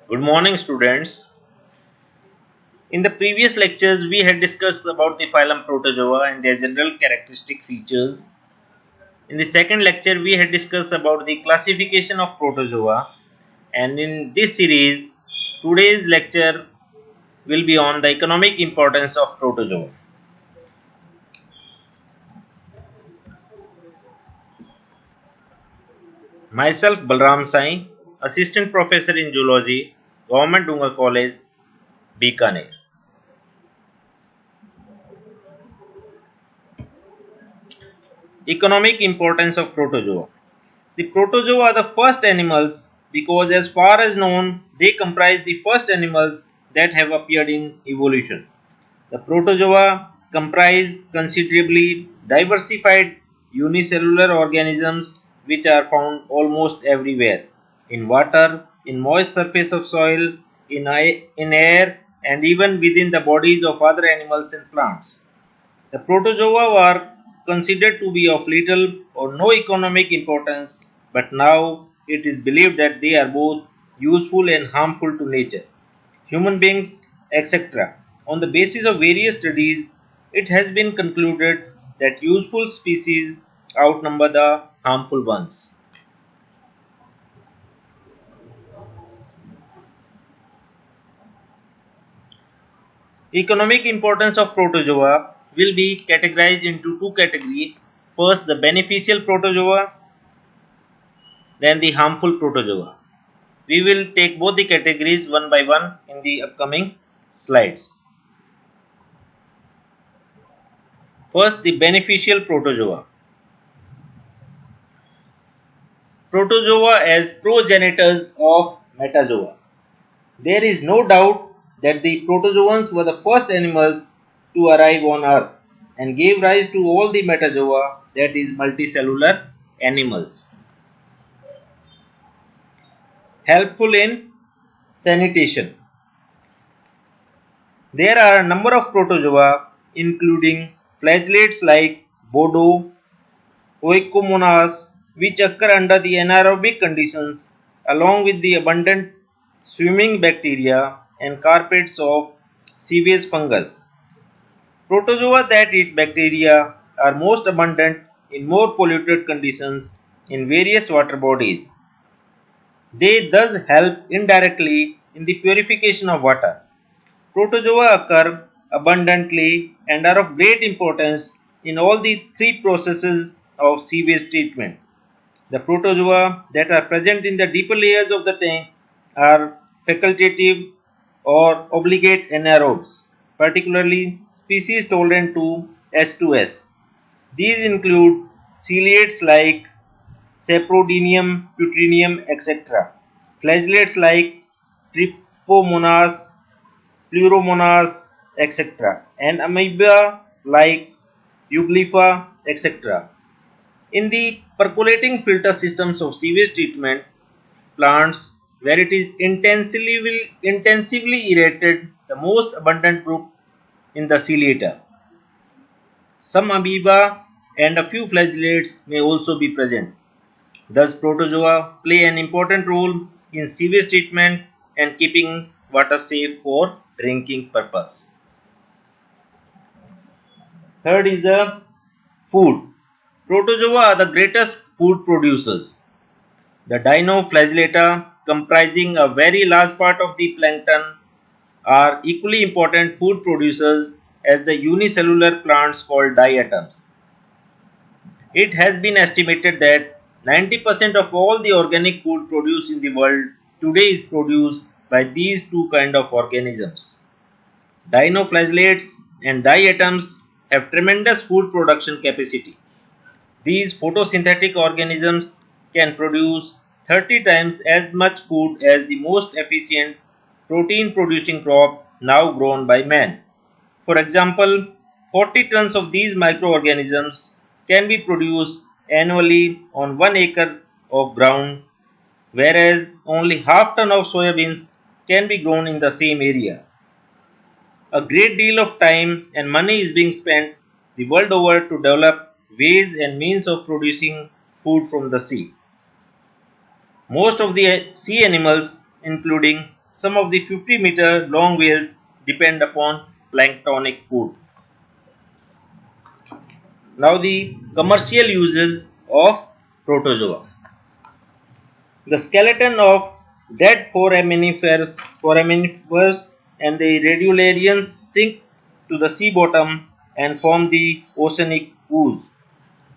Good morning, students. In the previous lectures, we had discussed about the phylum Protozoa and their general characteristic features. In the second lecture, we had discussed about the classification of Protozoa, and in this series, today's lecture will be on the economic importance of Protozoa. Myself, Balram Sai, Assistant Professor in Zoology, Government Dunga College, Bikaner. Economic importance of Protozoa. The protozoa are the first animals because, as far as known, they comprise the first animals that have appeared in evolution. The protozoa comprise considerably diversified unicellular organisms which are found almost everywhere in water, in moist surface of soil, in air, and even within the bodies of other animals and plants. The protozoa were considered to be of little or no economic importance, but now it is believed that they are both useful and harmful to nature, human beings, etc. On the basis of various studies, it has been concluded that useful species outnumber the harmful ones. Economic importance of protozoa will be categorized into two categories. First, the beneficial protozoa, then the harmful protozoa. We will take both the categories one by one in the upcoming slides. First, the beneficial protozoa. Protozoa as progenitors of metazoa. There is no doubt that the protozoans were the first animals to arrive on Earth and gave rise to all the metazoa, that is, multicellular animals. Helpful in sanitation. There are a number of protozoa, including flagellates like Bodo, Oikomonas, which occur under the anaerobic conditions, along with the abundant swimming bacteria and carpets of sewage fungus. Protozoa that eat bacteria are most abundant in more polluted conditions in various water bodies. They thus help indirectly in the purification of water. Protozoa occur abundantly and are of great importance in all the three processes of sewage treatment. The protozoa that are present in the deeper layers of the tank are facultative or obligate anaerobes, particularly species tolerant to S2S. These include ciliates like Saprodinium, Putrinium, etc. Flagellates like Trichomonas, Pleuromonas, etc. and amoeba like Euglypha, etc. In the percolating filter systems of sewage treatment plants, where it is intensively aerated, the most abundant group in the ciliata. Some amoeba and a few flagellates may also be present. Thus, protozoa play an important role in sewage treatment and keeping water safe for drinking purpose. Third is the food. Protozoa are the greatest food producers. The Dinoflagellata, comprising a very large part of the plankton, are equally important food producers as the unicellular plants called diatoms. It has been estimated that 90% of all the organic food produced in the world today is produced by these two kinds of organisms. Dinoflagellates and diatoms have tremendous food production capacity. These photosynthetic organisms can produce 30 times as much food as the most efficient protein producing crop now grown by man. For example, 40 tons of these microorganisms can be produced annually on 1 acre of ground, whereas only half ton of soybeans can be grown in the same area. A great deal of time and money is being spent the world over to develop ways and means of producing food from the sea. Most of the sea animals, including some of the 50-meter long whales depend upon planktonic food. Now the commercial uses of protozoa. The skeleton of dead foraminifers and the radiolarians sink to the sea bottom and form the oceanic ooze.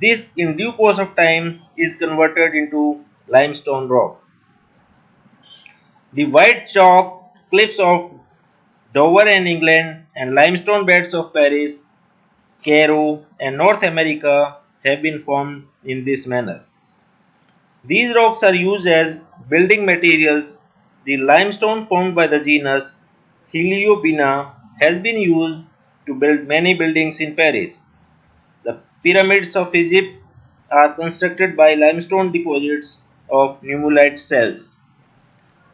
This, in due course of time, is converted into limestone rock. The white chalk cliffs of Dover in England and limestone beds of Paris, Cairo, and North America have been formed in this manner. These rocks are used as building materials. The limestone formed by the genus Heliobina has been used to build many buildings in Paris. The pyramids of Egypt are constructed by limestone deposits of nummullite cells.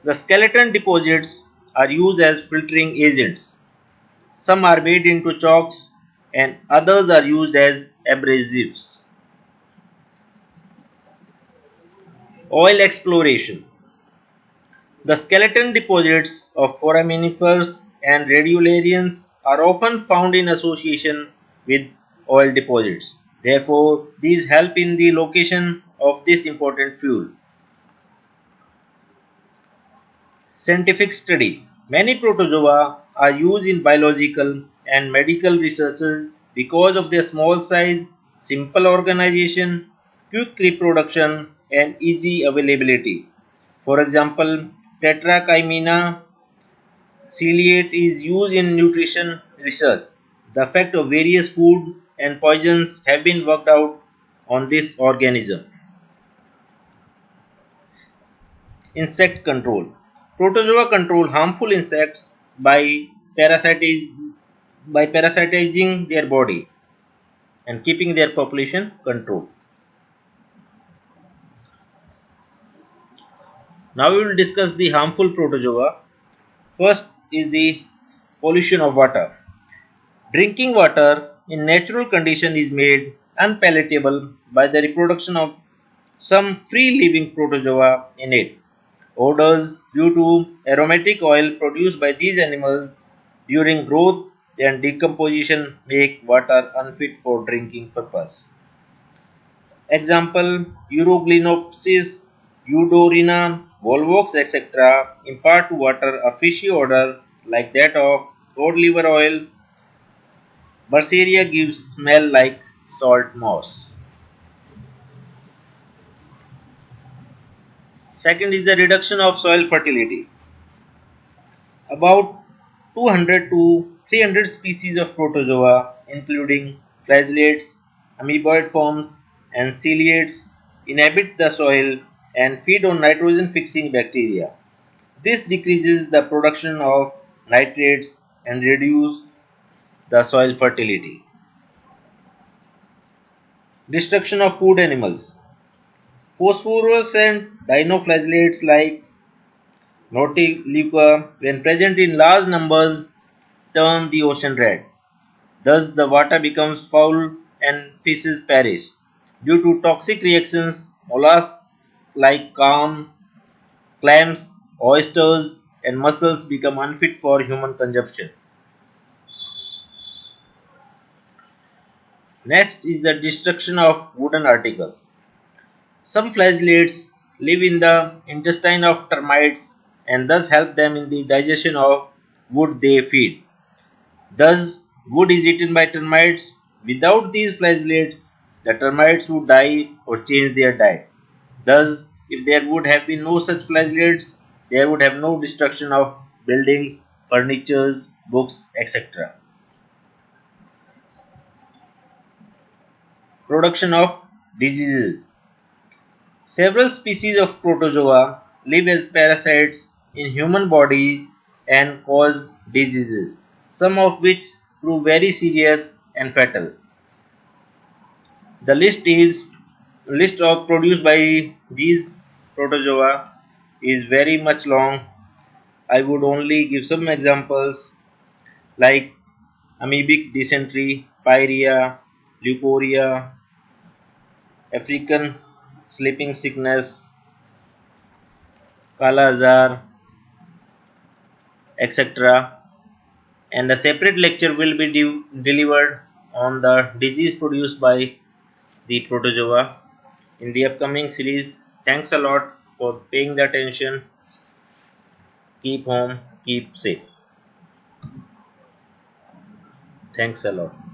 The skeleton deposits are used as filtering agents. Some are made into chalks and others are used as abrasives. Oil exploration. The skeleton deposits of foraminifers and radiolarians are often found in association with oil deposits. Therefore, these help in the location of this important fuel. Scientific study. Many protozoa are used in biological and medical researches because of their small size, simple organization, quick reproduction, and easy availability. For example, Tetrachymena ciliate is used in nutrition research. The effect of various food and poisons have been worked out on this organism. Insect control. Protozoa control harmful insects by parasitizing their body and keeping their population controlled. Now we will discuss the harmful protozoa. First is the pollution of water. Drinking water in natural condition is made unpalatable by the reproduction of some free-living protozoa in it. Odors due to aromatic oil produced by these animals during growth and decomposition make water unfit for drinking purpose. Example: Uroglinopsis, Eudorina, Volvox, etc. impart to water a fishy odor like that of cod liver oil. Berseria gives smell like salt moss. Second is the reduction of soil fertility. About 200 to 300 species of protozoa, including flagellates, amoeboid forms, and ciliates, inhabit the soil and feed on nitrogen-fixing bacteria. This decreases the production of nitrates and reduces the soil fertility. Destruction of food animals. Phosphorescent dinoflagellates like Nautilus, when present in large numbers, turn the ocean red. Thus, the water becomes foul and fishes perish. Due to toxic reactions, mollusks like clams, oysters, and mussels become unfit for human consumption. Next is the destruction of wooden articles. Some flagellates live in the intestine of termites and thus help them in the digestion of wood they feed. Thus, wood is eaten by termites. Without these flagellates, the termites would die or change their diet. Thus, if there would have been no such flagellates, there would have no destruction of buildings, furnitures, books, etc. Production of diseases. Several species of protozoa live as parasites in human body and cause diseases, some of which prove very serious and fatal. The list of produced by these protozoa is very much long. I would only give some examples like amoebic dysentery, pyorrhea, leucorrhea, African sleeping sickness, Kala Azar, etc. And a separate lecture will be delivered on the disease produced by the protozoa in the upcoming series. Thanks a lot for paying the attention. Keep home, keep safe. Thanks a lot.